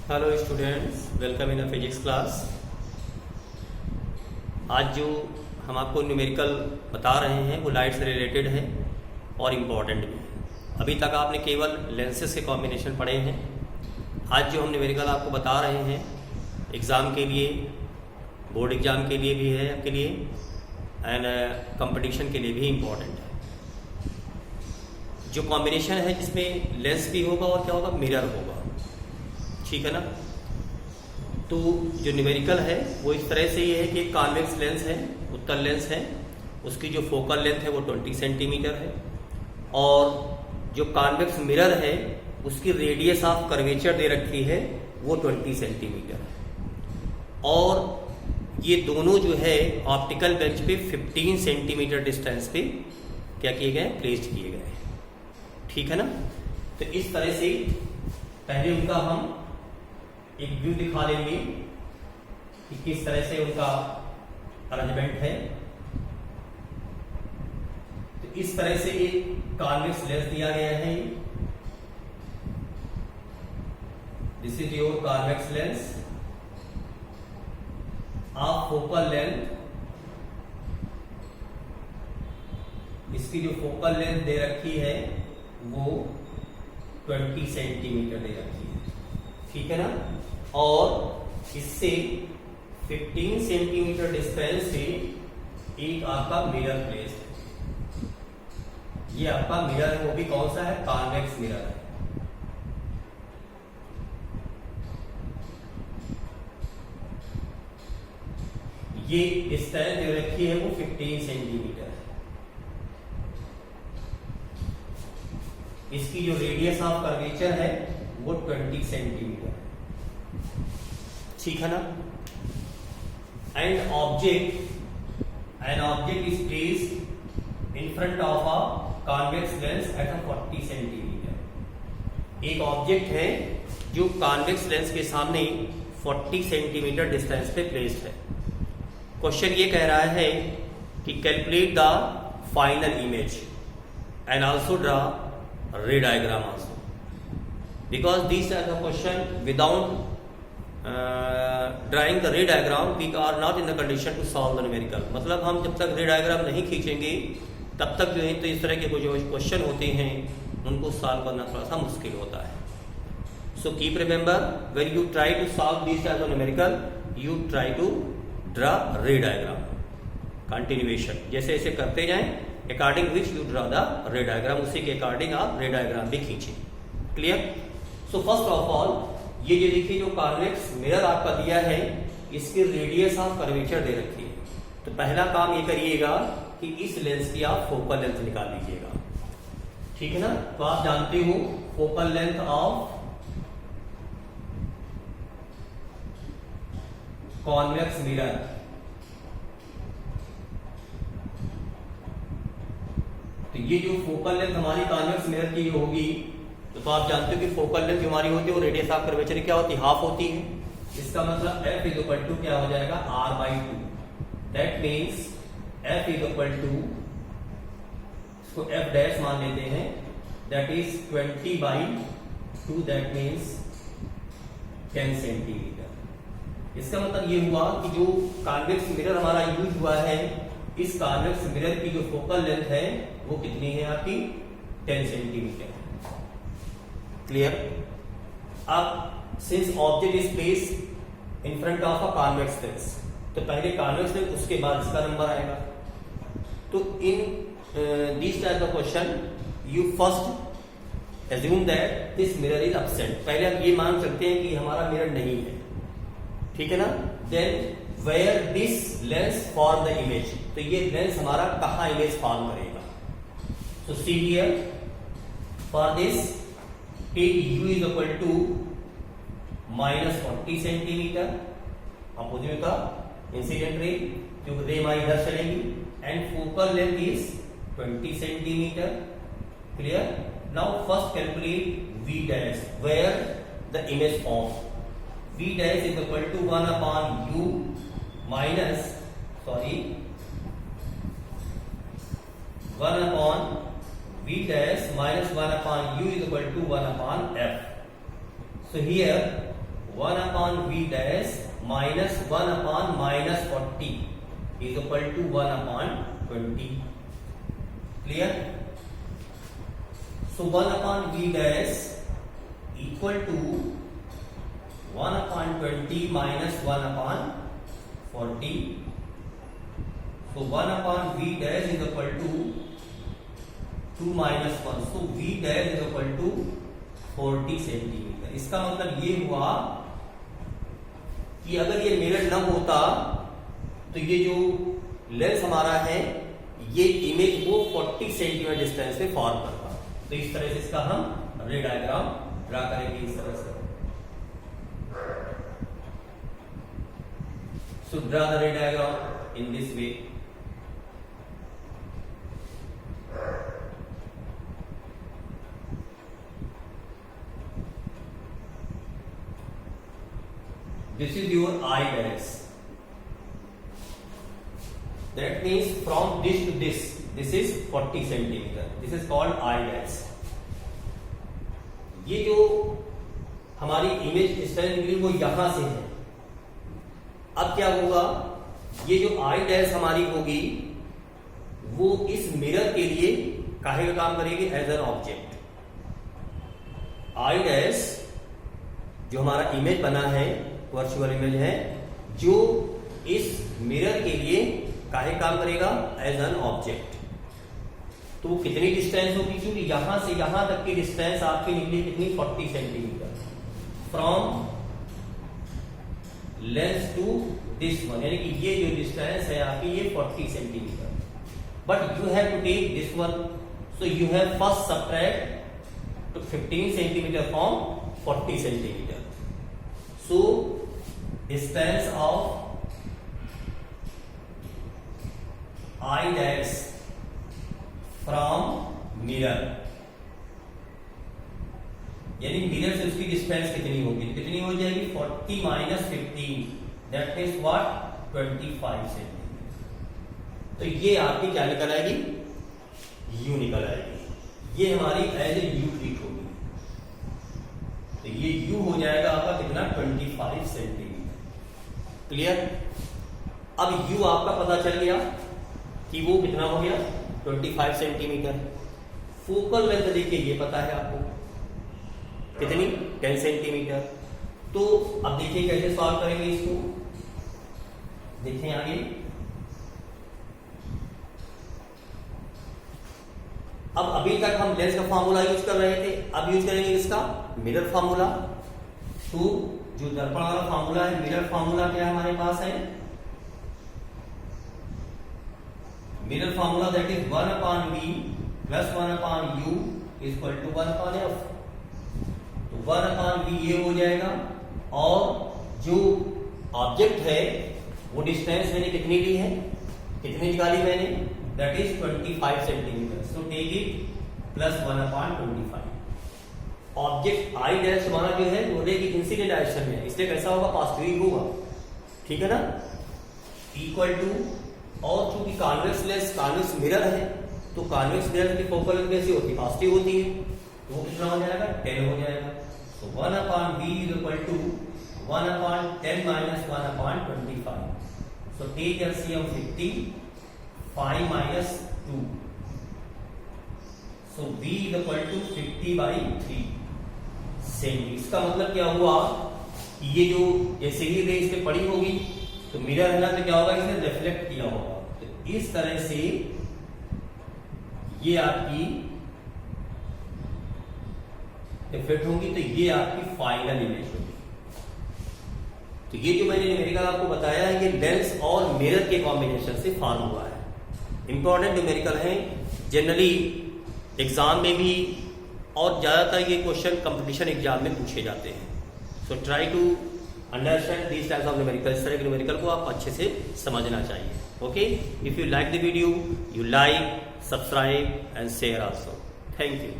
Hello students, welcome in a physics class. आज जो हम आपको न्यूमेरिकल बता रहे हैं वो लाइट से रिलेटेड है और इम्पॉर्टेंट भी है। अभी तक आपने केवल लेंसेज के कॉम्बिनेशन पढ़े हैं। आज जो हम न्यूमेरिकल आपको बता रहे हैं एग्ज़ाम के लिए, बोर्ड एग्ज़ाम के लिए भी है आपके लिए एंड कंपटीशन के लिए भी इम्पॉर्टेंट है। जो कॉम्बिनेशन है जिसमें लेंस भी होगा और क्या होगा, मिरर होगा, ठीक है ना। तो जो न्यूमेरिकल है वो इस तरह से ये है कि एक कॉन्वेक्स लेंस है, उत्तल लेंस है, उसकी जो फोकल लेंथ है वो 20 सेंटीमीटर है और जो कॉन्वेक्स मिरर है उसकी रेडियस ऑफ कर्वेचर दे रखी है वो 20 सेंटीमीटर है और ये दोनों जो है ऑप्टिकल बेंच पे 15 सेंटीमीटर डिस्टेंस पे क्या किए गए, प्लेस्ड किए गए, ठीक है ना। तो इस तरह से पहले उनका हम एक व्यू दिखा देंगे कि किस तरह से उनका अरेंजमेंट है। तो इस तरह से एक कॉन्वेक्स लेंस दिया गया है। This is your convex lens of focal length. इसकी जो फोकल लेंथ दे रखी है वो 20 सेंटीमीटर दे रखी है, ठीक है ना। और इससे 15 सेंटीमीटर डिस्टेंस से एक आपका मिरर प्लेस्ड है। ये आपका मिरर है, वो भी कौन सा है, कॉन्वेक्स मिरर है। ये डिस्टेंस जो रखी है वो 15 सेंटीमीटर है। इसकी जो रेडियस ऑफ कर्वेचर है वो 20 सेंटीमीटर है, ठीक है ना। And object is placed in front of a convex lens at 40 centimetre. एक ऑब्जेक्ट है जो कॉन्वेक्स लेंस के सामने 40 सेंटीमीटर डिस्टेंस पे प्लेस्ड है। क्वेश्चन ये कह रहा है कि calculate the final image and also draw ray diagram also. Because these are the question without drawing the ray diagram we are not in the condition to solve the numerical। मतलब हम जब तक रे डायग्राम नहीं खींचेंगे तब तक जो है तो इस तरह के जो क्वेश्चन होते हैं उनको सॉल्व करना थोड़ा सा मुश्किल होता है। So keep remember when you try to solve this type of numerical you try to draw ray diagram continuation, जैसे ऐसे करते जाएं according which you draw the ray diagram, उसी के अकॉर्डिंग आप रे डायग्राम भी खींचें। Clear. So first of all ये जो देखिए जो कॉन्वेक्स मिरर आपका दिया है इसकी रेडियस ऑफ कर्वेचर दे रखी है। तो पहला काम ये करिएगा कि इस लेंस की आप फोकल लेंथ निकाल लीजिएगा, ठीक है ना। तो आप जानते हो focal length of convex mirror तो ये जो फोकल लेंथ हमारी कॉन्वेक्स मिरर की होगी तो आप जानते हो कि फोकल लेंथ हमारी होती है वो रेडियस ऑफ कर्वेचर क्या होती है, हाफ होती है। इसका मतलब f इज इक्वल टू क्या हो जाएगा, r/2। That means f is equal to, इसको f डैश मान लेते हैं, that is 20/2, that means 10 centimetre. इसका मतलब ये हुआ कि जो कॉन्वेक्स मिरर हमारा यूज हुआ है इस कॉन्वेक्स मिरर की जो फोकल लेंथ है वो कितनी है आपकी, 10 सेंटीमीटर। क्लियर। अब since object is placed in front of a convex lens तो पहले कॉन्वेक्स लेंस उसके बाद इसका नंबर आएगा। तो in this type of question you first assume that this mirror is absent. पहले हम ये मान सकते हैं कि हमारा मिरर नहीं है, ठीक है ना। Then where this lens form the image, तो ये लेंस हमारा कहाँ इमेज फॉर्म करेगा। So see here for this take u is equal to minus 40 centimetre opposite का इंसिडेंट रे, जो रे हमारी इधर चलेगी, and focal length is 20 centimetre. Clear. Now first calculate v dash where the image form. v dash is equal to 1/u minus 1/v dash minus 1/u is equal to 1/f. So here 1 upon v dash minus 1 upon minus 40 is equal to 1 upon 20. Clear? So 1 upon v dash equal to 1 upon 20 minus 1 upon 40. So 1 upon v dash is equal to 2 minus 1. So v dash is equal to 40 centimetre. इसका मतलब ये हुआ कि अगर ये mirror न होता तो ये जो लेंस हमारा है ये इमेज को 40 सेंटीमीटर डिस्टेंस पे फॉर्म करता. तो इस तरह से इसका हम रे डायग्राम ड्रा करेंगे इस तरह से. So draw the ray diagram in this way. This is your eye dash. That means from this to this is 40 centimeter. This is called eye dash. ये जो हमारी इमेज डिस्टेंस निकली वो यहां से है. अब क्या होगा, ये जो आई डैश हमारी होगी वो इस मिरर के लिए काहे का काम करेगी, as an object. I dash जो हमारा इमेज बना है, वर्चुअल इमेज है, जो इस मिरर के लिए काहे काम करेगा, एज एन ऑब्जेक्ट. तो कितनी डिस्टेंस होगी, क्योंकि यहां से यहां तक की डिस्टेंस आपकी निकली कितनी, 40 centimetre. From lens to this one, यानी कि ये जो डिस्टेंस है आपकी ये 40 centimetre. But you have to take this one. So you have first subtract to 15 centimeter from 40 centimeter. So distance of eye dash from mirror, यानी mirror से उसकी डिस्टेंस कितनी होगी, कितनी हो जाएगी, 40 minus 15, that is what, 25 centimetre. तो ये आपकी क्या निकल आएगी, यू निकल आएगी. ये हमारी एज ए यू ट्रीट होगी. तो ये यू हो जाएगा आपका कितना, 25 सेंटीमीटर. क्लियर. अब यू आपका पता चल गया कि वो कितना हो गया, 25 सेंटीमीटर. फोकल लेंथ देखिए ये पता है आपको कितनी, 10 सेंटीमीटर. तो अब देखिए कैसे सॉल्व करेंगे इसको, देखें आगे. अब अभी तक हम लेंस का फार्मूला यूज कर रहे थे, अब यूज करेंगे इसका मिरर फार्मूला. तो जो दर्पण वाला फार्मूला है, मिरर फार्मूला क्या हमारे पास है, mirror formula that is 1/v plus 1/u is equal to 1/f. तो 1/v ये हो जाएगा, और जो ऑब्जेक्ट है वो डिस्टेंस मैंने कितनी ली है, कितनी निकाली मैंने, that is 25 centimetre. So take it plus 1/25. Object I dash हमारा जो है वो एक इंसिडेंट डायरेक्शन में, इसलिए कैसा होगा, पॉजिटिव होगा. ठीक है ना. इक्वल टू, और चूंकि कॉन्वेक्स लेंस कॉन्वेक्स मिरर है, तो कॉन्वेक्स मिरर की फोकल लेंथ कैसी होती है, पॉजिटिव होती है. तो वो कितना हो जाएगा, 10 हो जाएगा. तो 1/v is equal to 1/10 minus 1/25. So take LCM 50, 5 minus 2. So v is equal to 50/3 centi. इसका मतलब क्या हुआ कि ये जो जैसे ही रे इस पे पड़ी होगी तो मिरर है ना, तो क्या होगा, इसने रिफ्लेक्ट किया होगा. तो इस तरह से ये आपकी इफेक्ट होगी. तो ये आपकी फाइनल इमेज होगी. तो ये जो मैंने न्यूमेरिकल आपको बताया है, ये लेंस और मिरर के कॉम्बिनेशन से फॉर्म हुआ है. इंपॉर्टेंट न्यूमेरिकल है, जनरली एग्जाम में भी, और ज्यादातर ये क्वेश्चन कंपटीशन एग्जाम में पूछे जाते हैं. So try to understand this types of numerical. इस तरह के न्यूमेरिकल को आप अच्छे से समझना चाहिए. Okay, if you like the video, you like, subscribe and share also. Thank you.